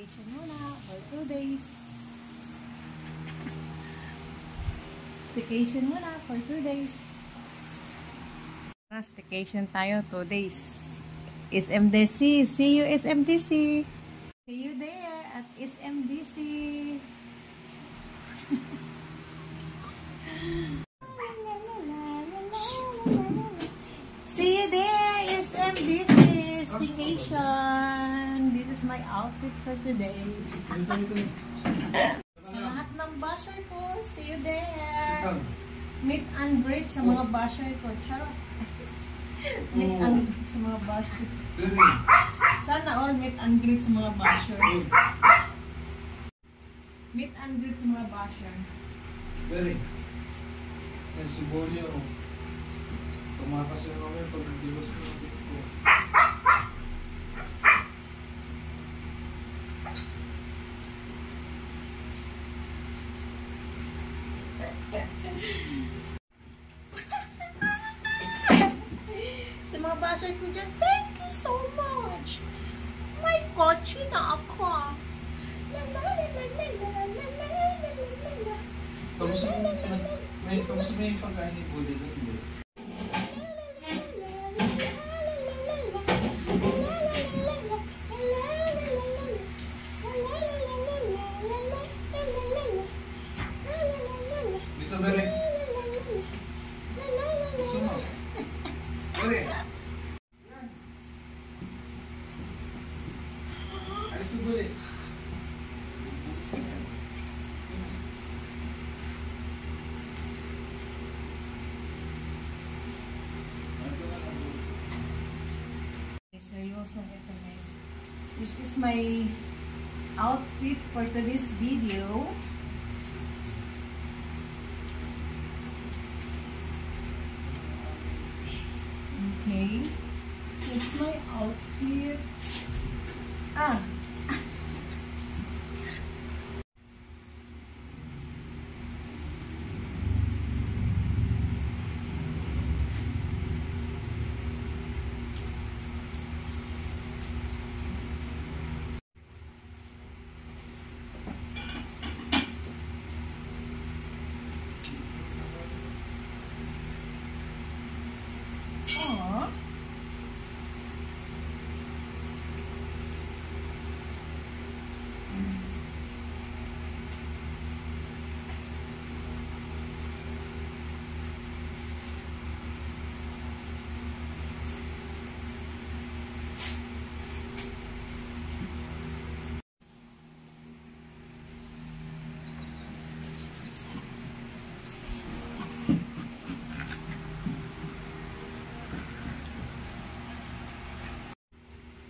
Staycation muna for 2 days. Staycation muna for 2 days. Staycation tayo 2 days. SMDC. See you SMDC. See you there at SMDC. See you there SMDC staycation. This is my outfit for today. Sa lahat ng basher ko, see you there. Meet and greet sa mga basher ko. Charot. Meet and greet sa mga basher. Sana all meet and greet sa mga basher. Meet and greet sa mga basher. Very. May Subonyo. Tumakas yung kami pag nagdilos ko ng dito. Sa mga basher ko dyan, thank you so much. May kotse na ako. Kamusta mo yung pagkain ni Buddy doon? Dito ba rin? Gusto mo? Bari? Alis na Buddy? Seryoso ito guys. This is my outfit for today's video. Okay. It's my outfit.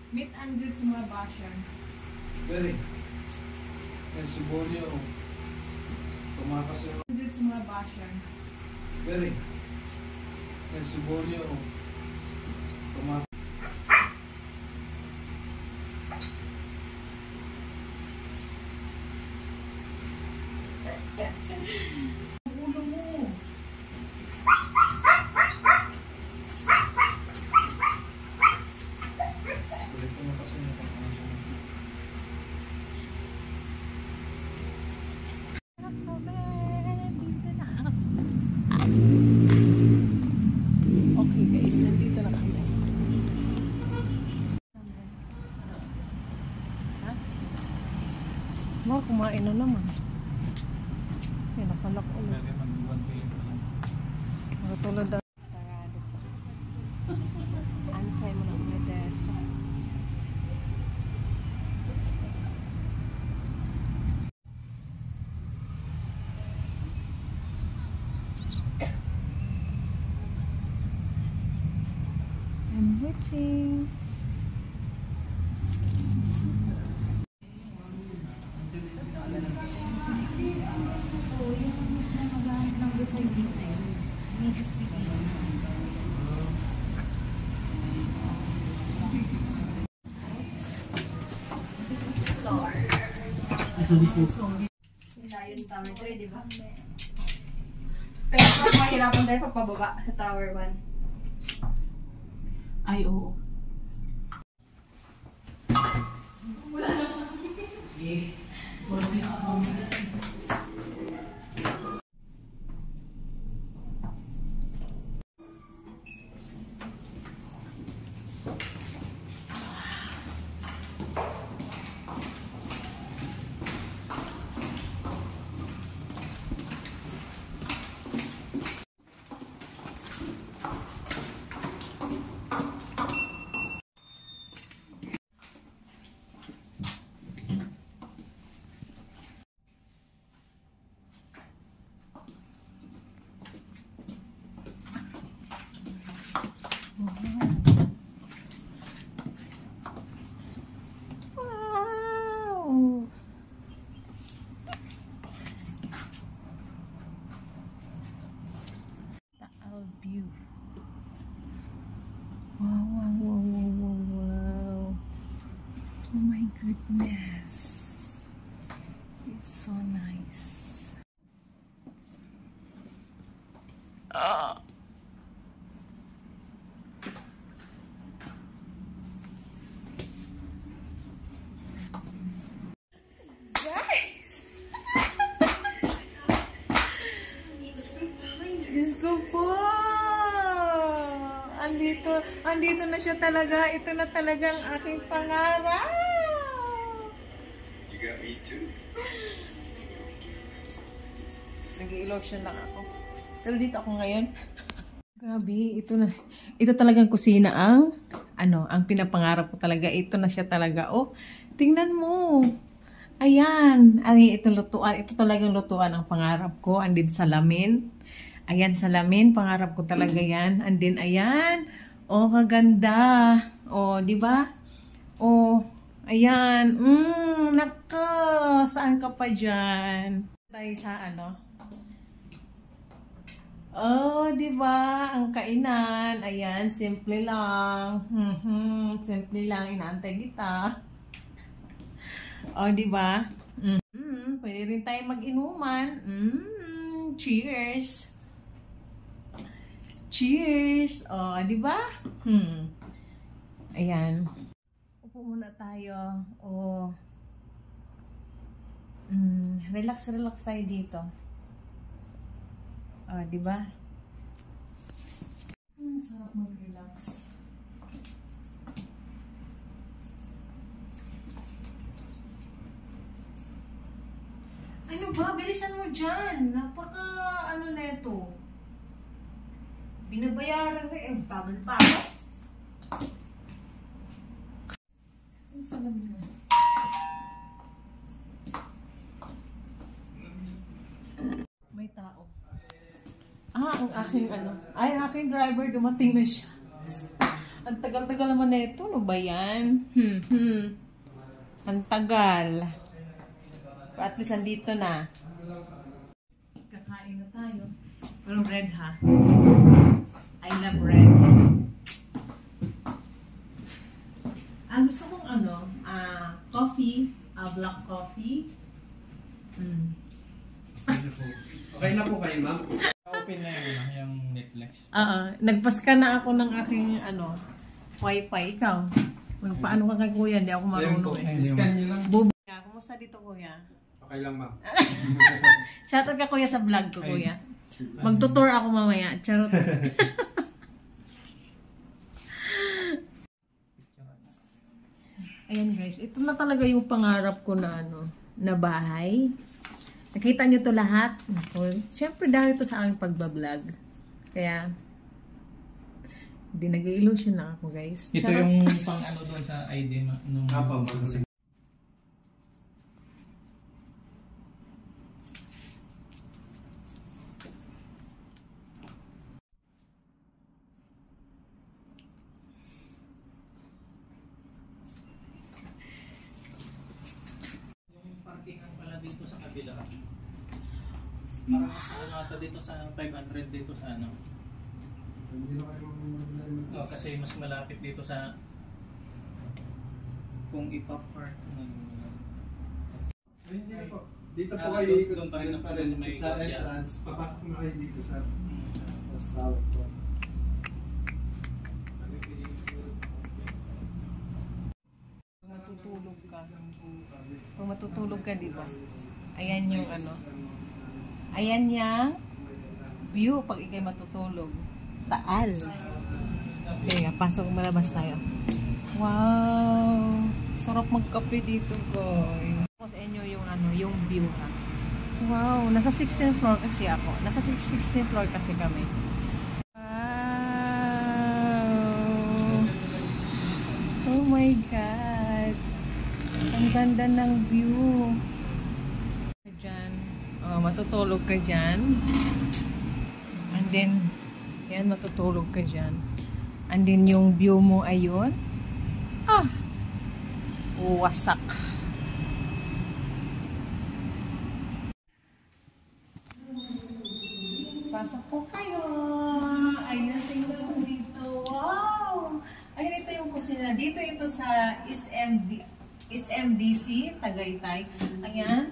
Meet and greet sa mga basher. Very. May Subonyo. Tumakas yung... Meet and greet sa mga basher. Very. May Subonyo. Tumakas. Ulo mo. Okay guys, nandito na kami. Mga kumain na naman. Ay, nakalak ulit. Mga tulad na. Sarado pa. Antay mo na kami dito. I'm waiting. Layon Tower 3, di ba? Pero mas mahirapan tayo pagpababa sa Tower 1. Ay, oo. Wow! Taal view. Wow, wow, wow, wow, wow, wow. Oh my goodness. It's so nice. Ah. Guys! Diyos ko po! Andito na siya talaga. Ito na talagang aking pangarap. You got me too. Nag-i-lotion lang ako. Pero dito ako ngayon. Grabe, ito talagang kusina ang ang pinapangarap ko talaga. Ito na siya talaga. Oh, tingnan mo. Ayan. Ay, ito lutuan. Ito talagang lutuan ang pangarap ko. Andin salamin. Ayan, salamin. Pangarap ko talaga yan. Andin, ayan. Oh, kaganda. Oh, di ba? Oh, ayan. Naka. Saan ka pa dyan? Tayo sa Oh, di ba? Ang kainan. Ayan, simple lang. Simple lang. Inaantay kita. Oh, di ba? Pwede rin tayo mag-inuman. Cheers. Cheers. Oh, di ba? Ayan. Upo muna tayo. Oh. Relax tayo dito. Oh, di ba? Sarap mag-relax. Ano ba? Bilisan mo dyan. Napaka, neto. Binabayaran ko bagal pa ako. Ang salamin mo. May tao. Ang aking aking driver dumating na siya. Ang tagal-tagal naman neto. Ano ba yan? Ang tagal. At least andito na. Kakain na tayo. Pero bread ha. I love bread. Ang gusto kong coffee. Black coffee. Okay na po kayo, ma'am? Open na yung Netflix. Nagpaska na ako ng aking wifi. Ikaw? Paano ka kay kuya? Hindi ako marunong Scan nyo lang. Bubuya. Kumusta dito kuya? Okay lang, ma'am. Shoutout ka kuya sa vlog ko kuya. Magtutour ako mamaya. Charot. Ayan guys, ito na talaga yung pangarap ko na na bahay. Nakita nyo to lahat. Siyempre dahil ito sa aking pagbablog. Kaya hindi nag-illusion lang ako guys. Ito yung pang doon sa ID nung dito sa kabila. Parang mas ata dito sa 500 dito sa kasi mas malapit dito sa kung ipa-park Hindi po. Dito po kayo ikot. Doon pa rin sa entrance. Papasok na kayo dito sa restaurant po. Natutulog ka. Kung matutulog ka, di ba? Ayan yung ano. Ayan yung view pag ikay matutulog. Taal. Okay, pasok, malabas tayo. Wow! Sarap magkape dito, guys. Tapos inyo yung ano, yung view ha. Wow! Nasa 16th floor kasi ako. Nasa 16th floor kasi kami. Wow! Oh my God! Ang ganda ng view. Diyan. Oh, matutulog ka dyan. And then, yan, matutulog ka dyan. And then, yung view mo ayun. Ah! Wasak. Pasok po kayo. Ayun, tingnan ko dito. Wow! Ayun, ito yung kusina. Dito ito sa SMDC, Tagaytay. Ayan.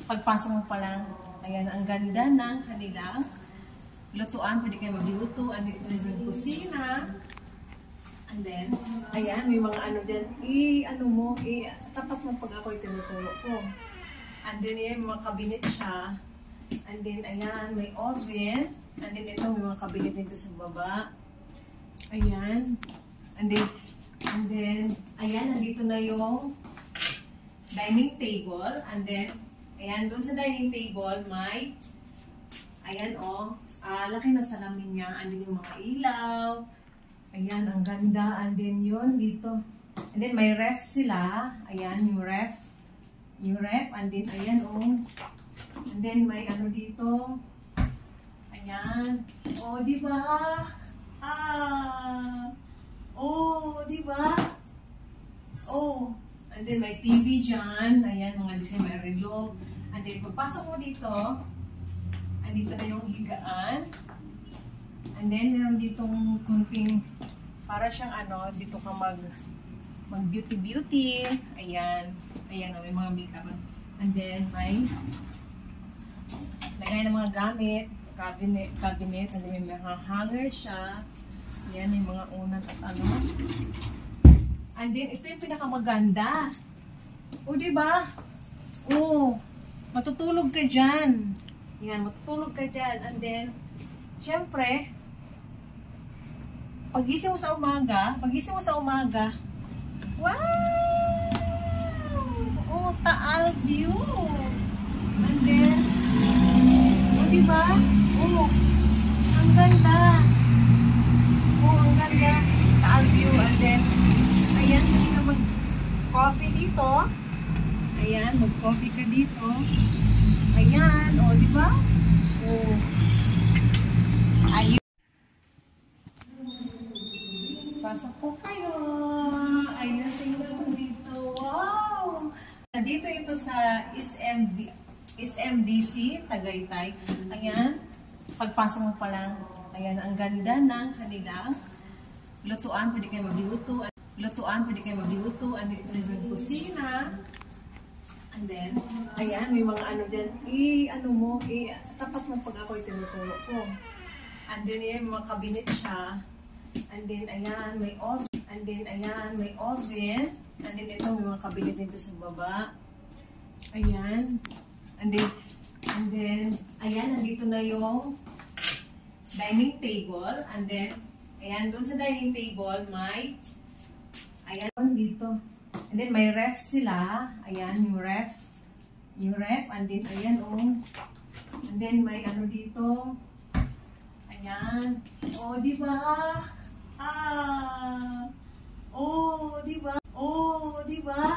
Pagpasok mo pa lang, ayan, ang ganda ng kanilang lutuan. Pwede kayo magluto. Andito na yung kusina. And then, ayan, may mga ano dyan. Tapat mo pag ako'y tinuturo ko. And then, yan, may mga kabinet siya. And then, ayan, may oven. And then, ito, may mga kabinet dito sa baba. Ayan. And then, ayan, nandito na yung dining table. And then, ayan, doon sa dining table, may, ayan, laki na salamin niya. And then, yung mga ilaw. Ayan, ang ganda. And then, yun, dito. And then, may ref sila. Ayan, yung ref. Yung ref. And then, ayan, And then, may ano dito. Ayan. Oh, di ba? Oh, di ba? Oh. And then, may TV dyan. Ayan, mga design, may relo. And then, pagpasok mo dito, andito na yung higaan. And then, meron ditong kunting, para siyang ano, dito ka mag beauty. Ayan. Ayan, may mga makeup. And then, may lagay ng mga gamit, cabinet. And then, may mga hanger siya. Ayan, may mga unan at ano. And then, ito yung pinakamaganda. O, diba? O, matutulog ka dyan. Ayan, matutulog ka dyan. And then, syempre, pagising mo sa umaga, wow! Oh, Taal view! And then, oh, diba? Oh, ang ganda! Oh, ang ganda! Taal view. And then, ayan, pwede ka mag-coffee dito. Ayan, mag-coffee ka dito. Ayan, oh, diba? Oh, ayun. Pasok po kayo. Ayun, tingnan ko dito. Wow! Nandito ito sa SMDC, Tagaytay. Ayan. Pagpasok mo pa lang, ayan, ang ganda ng kanilang lutuan. Pwede kayo magluto. Andito na yung kusina. And then, ayan, may mga ano dyan. Tapat mo pag ako'y tinuturo ko. And then, yan, mga kabinet siya. And then, ayan, may oven. And then, ito, may mga kabinet dito sa baba. Ayan. And then, ayan, nandito na yung dining table. And then, ayan, doon sa dining table, may, ayan, dito. And then, may ref sila. Ayan, yung ref. And then, ayan, And then, may ano dito. Ayan. Oh, diba? Oh, diba?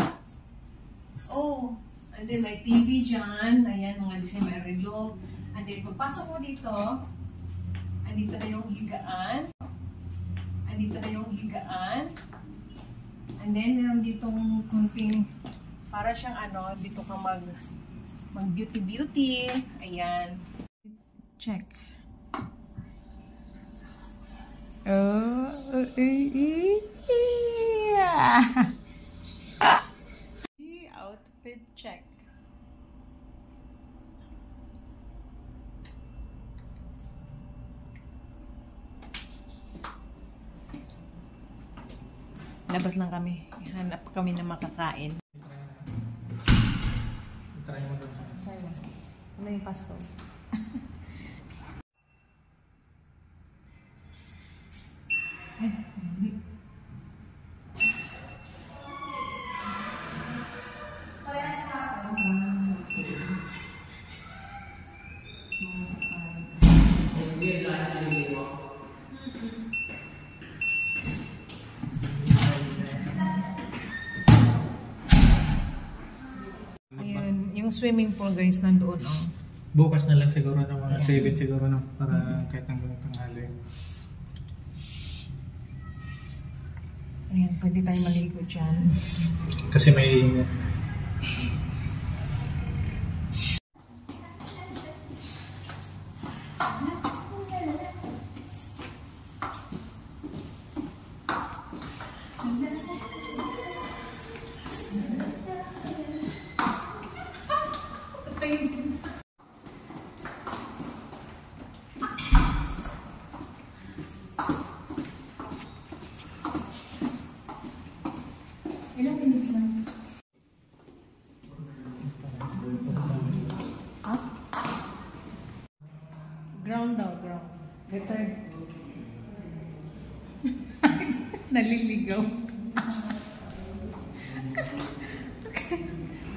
Oh, and then may TV dyan. Ayan, mga design, may relo. And then, pagpasok mo dito, andito na yung higaan. And then, meron ditong kunting, para siyang ano, dito ka mag beauty. Ayan. Check. Oh, yeah. Outfit check. Labas lang kami. Hanap kami na makakain. Try mo doon. Try mo. Ano yung passcode? Ay, hindi. Ayun, yung swimming pool guys nandoon oh. Bukas na lang siguro ng mga 7 siguro no, para kahit hanggang tanghali. Ayan, pwede tayo maligo dyan. Kasi may Ilang minutes lang? Huh? Ground daw, ground. Return. Naliligaw.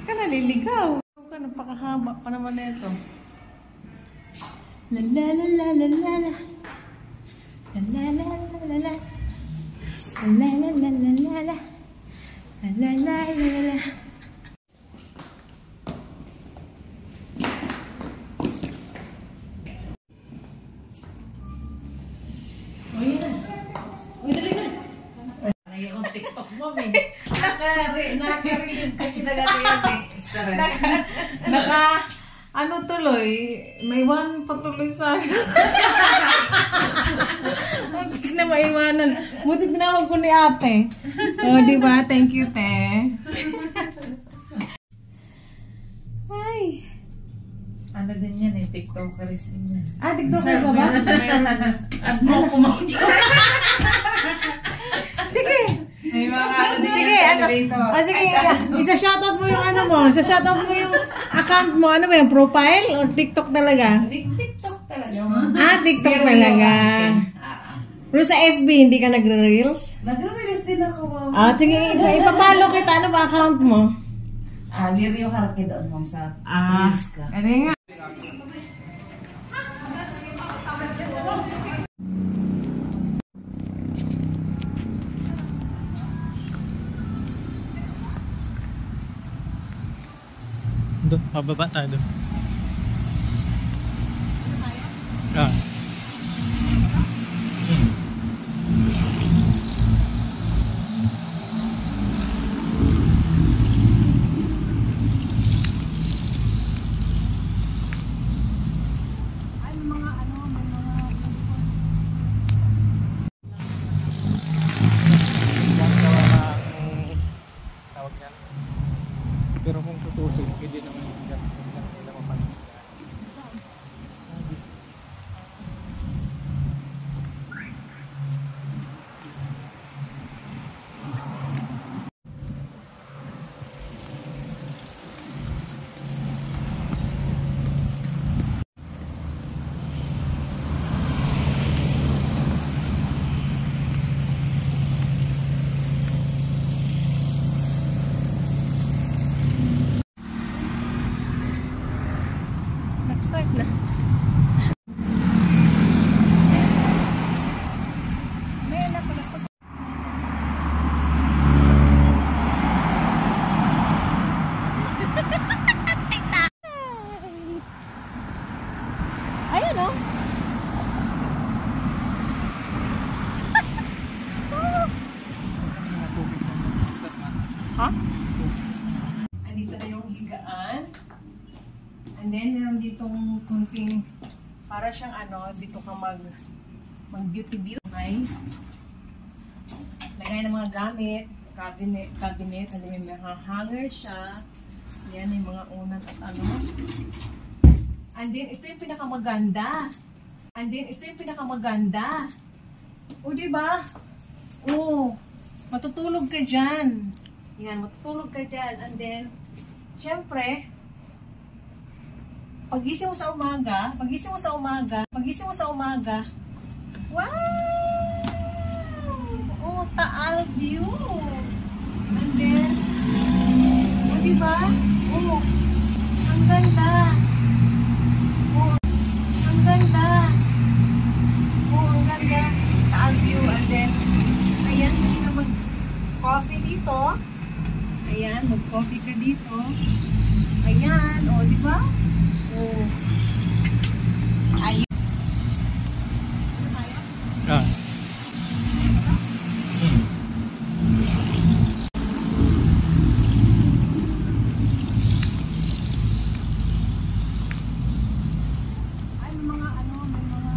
Ka naliligaw. Ka napakahaba pa naman na ito. La la la la la la la. La la la la la la. La la la la la la. La la la la la. Uy na. Uy, dali na. Ay, yung TikTok mo, eh. Nakarilig kasi nagariyan, eh. Stress. Ano tuloy, may one patuloy sa akin. Butik na maiwanan. Butik tinawag ko ni ate. O, diba? Thank you, te. Ay. Ano din yan eh, TikTokers din yan. Ah, TikToker ka ba? At mo kumain. Sige. May mga ano din Sige, yan sa ano? elevator. Ah, sige, isa-shoutout mo yung ano mo. Isa-shoutout mo yung account mo. Ano ba yung profile or TikTok talaga? TikTok talaga. Ah, TikTok talaga. Pero sa FB, hindi ka nagre-reels? Nagre-release din ako. Ah, sige, ipapalo kita. Ano ba account mo? Lirio Harke doon, ma'am, sa Ah, Reels ka. ano nga. doon, pababa tayo doon. Ah. Pero kung tutusin, hindi naman yung nila mapalit. Start na. Ayan o. Ha? Andito na yung higaan. And then, meron ditong kunting, para siyang ano, dito ka mag-beauty. May lagay ng mga gamit, cabinet, and then may mga hanger siya. Yan, yung mga unan at ano. And then, ito yung pinakamaganda. O, diba? O, matutulog ka dyan. Yan, matutulog ka dyan. And then, syempre, pagising mo sa umaga, wow! Oh, Taal view. And then, oh, diba? Oh, ang ganda. Oh, ang ganda. Oh, ang ganda. Taal view. And then, ayan, hindi na mag-coffee dito. Ayan, mag-coffee ka dito. Ayan, oh, diba? Oh. Ayun. Ah. Ay, mga ano, may mga...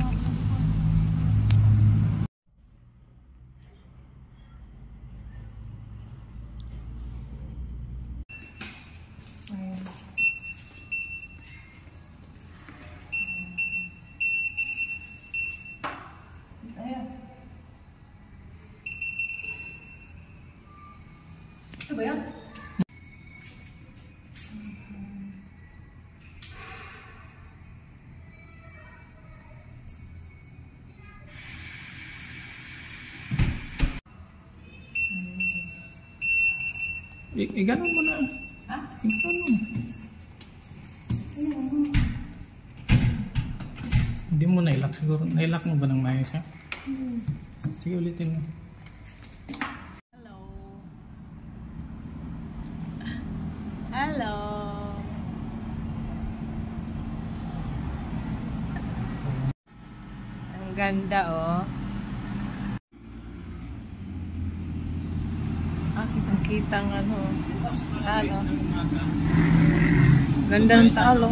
Ayan. Ayan. Ito ba yan? Iganon mo na. Ha? Iganon. Hindi mo nailak siguro. Nailak mo ba ng maayos ha? Sige, ulitin mo. Hello. Hello. Ang ganda oh. Kitang-kitang ano. Talo. Ganda ng talo.